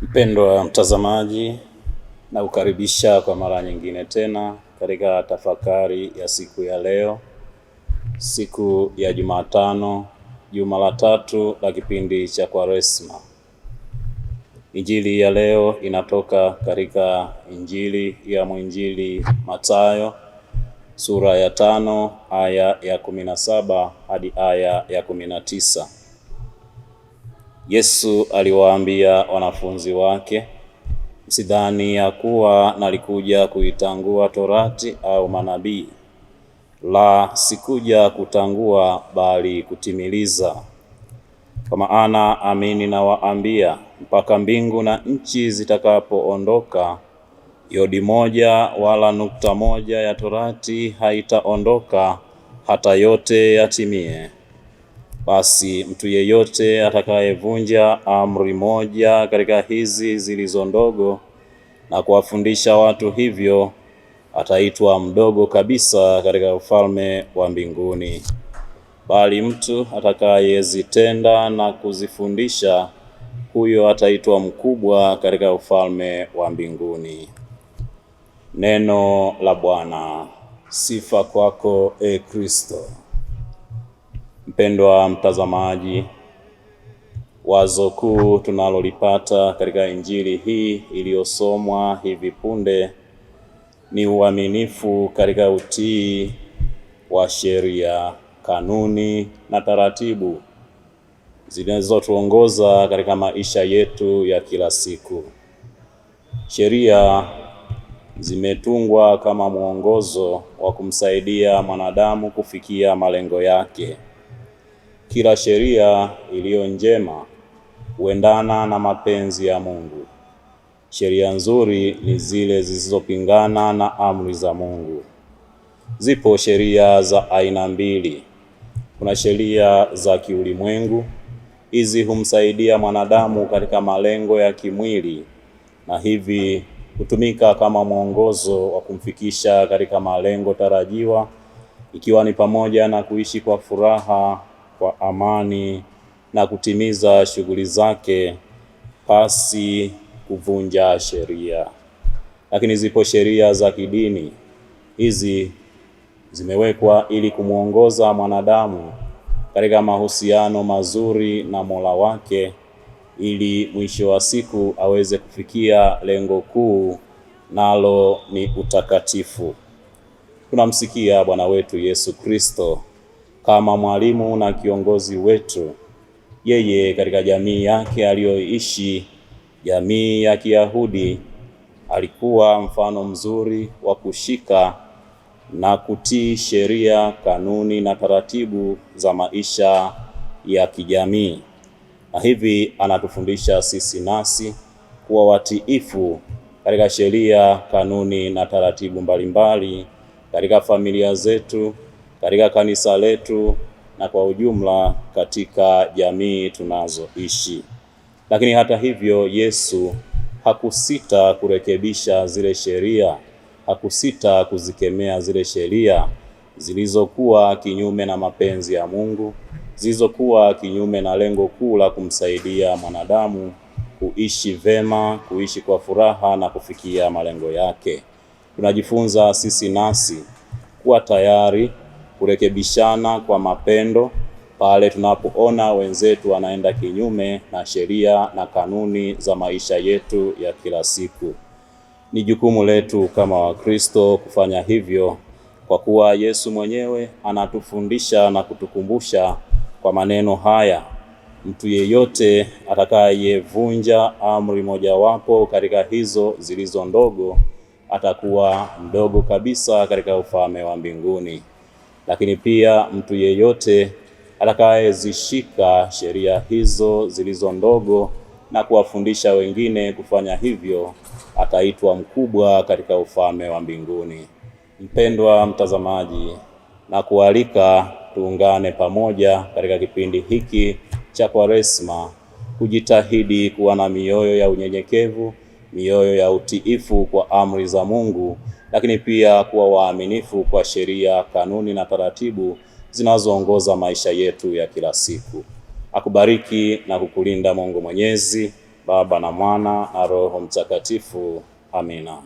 Mpendwa mtazamaji, na kukaribisha kwa mara nyingine tena katika tafakari ya siku ya leo, siku ya Jumatano, juma la 3 la kipindi cha Kwaresma. Injili ya leo inatoka katika Injili ya mwinjili Mathayo sura ya 5 aya ya 17 hadi aya ya 19. Yesu aliwaambia wanafunzi wake, "Msidhani ya kuwa nalikuja kuitangua Torati au manabii. La, sikuja kutangua bali kutimiliza. Kwa maana amini nawaambia, mpaka mbingu na nchi zitakapoondoka, yodi moja wala nukta moja ya Torati haitaondoka hata yote yatimie. Basi mtu yeyote atakayevunja amri moja katika hizi zilizo ndogo na kuwafundisha watu hivyo, ataitwa mdogo kabisa katika ufalme wa mbinguni. Bali mtu atakayezitenda na kuzifundisha, huyo ataitwa mkubwa katika ufalme wa mbinguni." Neno la Bwana. Sifa kwako, e Kristo. Mpendwa mtazamaji, wazo kuu tunalolipata katika injili hii iliyosomwa hivi punde ni uaminifu katika utii wa sheria, kanuni na taratibu zinazotuongoza katika maisha yetu ya kila siku. Sheria zimetungwa kama mwongozo wa kumsaidia mwanadamu kufikia malengo yake. Kila sheria iliyo njema huendana na mapenzi ya Mungu. Sheria nzuri ni zile zisizopingana na amri za Mungu. Zipo sheria za aina mbili. Kuna sheria za kiulimwengu. Hizi humsaidia mwanadamu katika malengo ya kimwili na hivi hutumika kama mwongozo wa kumfikisha katika malengo tarajiwa, ikiwa ni pamoja na kuishi kwa furaha, kwa amani na kutimiza shughuli zake pasi kuvunja sheria. Lakini zipo sheria za kidini. Hizi zimewekwa ili kumwongoza mwanadamu katika mahusiano mazuri na Mola wake, ili mwisho wa siku aweze kufikia lengo kuu, nalo ni utakatifu. Tunamsikia Bwana wetu Yesu Kristo kama mwalimu na kiongozi wetu. Yeye katika jamii yake aliyoishi, jamii ya Kiyahudi, alikuwa mfano mzuri wa kushika na kutii sheria, kanuni na taratibu za maisha ya kijamii. Na hivi anatufundisha sisi nasi kuwa watiifu katika sheria, kanuni na taratibu mbalimbali katika familia zetu, katika kanisa letu na kwa ujumla katika jamii tunazoishi. Lakini hata hivyo, Yesu hakusita kurekebisha zile sheria, hakusita kuzikemea zile sheria zilizokuwa kinyume na mapenzi ya Mungu, zilizokuwa kinyume na lengo kuu la kumsaidia mwanadamu kuishi vema, kuishi kwa furaha na kufikia malengo yake. Tunajifunza sisi nasi kuwa tayari kurekebishana kwa mapendo pale tunapoona wenzetu wanaenda kinyume na sheria na kanuni za maisha yetu ya kila siku. Ni jukumu letu kama Wakristo kufanya hivyo, kwa kuwa Yesu mwenyewe anatufundisha na kutukumbusha kwa maneno haya: mtu yeyote atakayevunja amri mojawapo katika hizo zilizo ndogo, atakuwa mdogo kabisa katika ufalme wa mbinguni. Lakini pia mtu yeyote atakayezishika sheria hizo zilizo ndogo na kuwafundisha wengine kufanya hivyo, ataitwa mkubwa katika ufalme wa mbinguni. Mpendwa mtazamaji, na kualika tuungane pamoja katika kipindi hiki cha Kwaresma kujitahidi kuwa na mioyo ya unyenyekevu, mioyo ya utiifu kwa amri za Mungu, lakini pia kuwa waaminifu kwa sheria, kanuni na taratibu zinazoongoza maisha yetu ya kila siku. Akubariki na kukulinda Mungu Mwenyezi, Baba na Mwana na Roho Mtakatifu. Amina.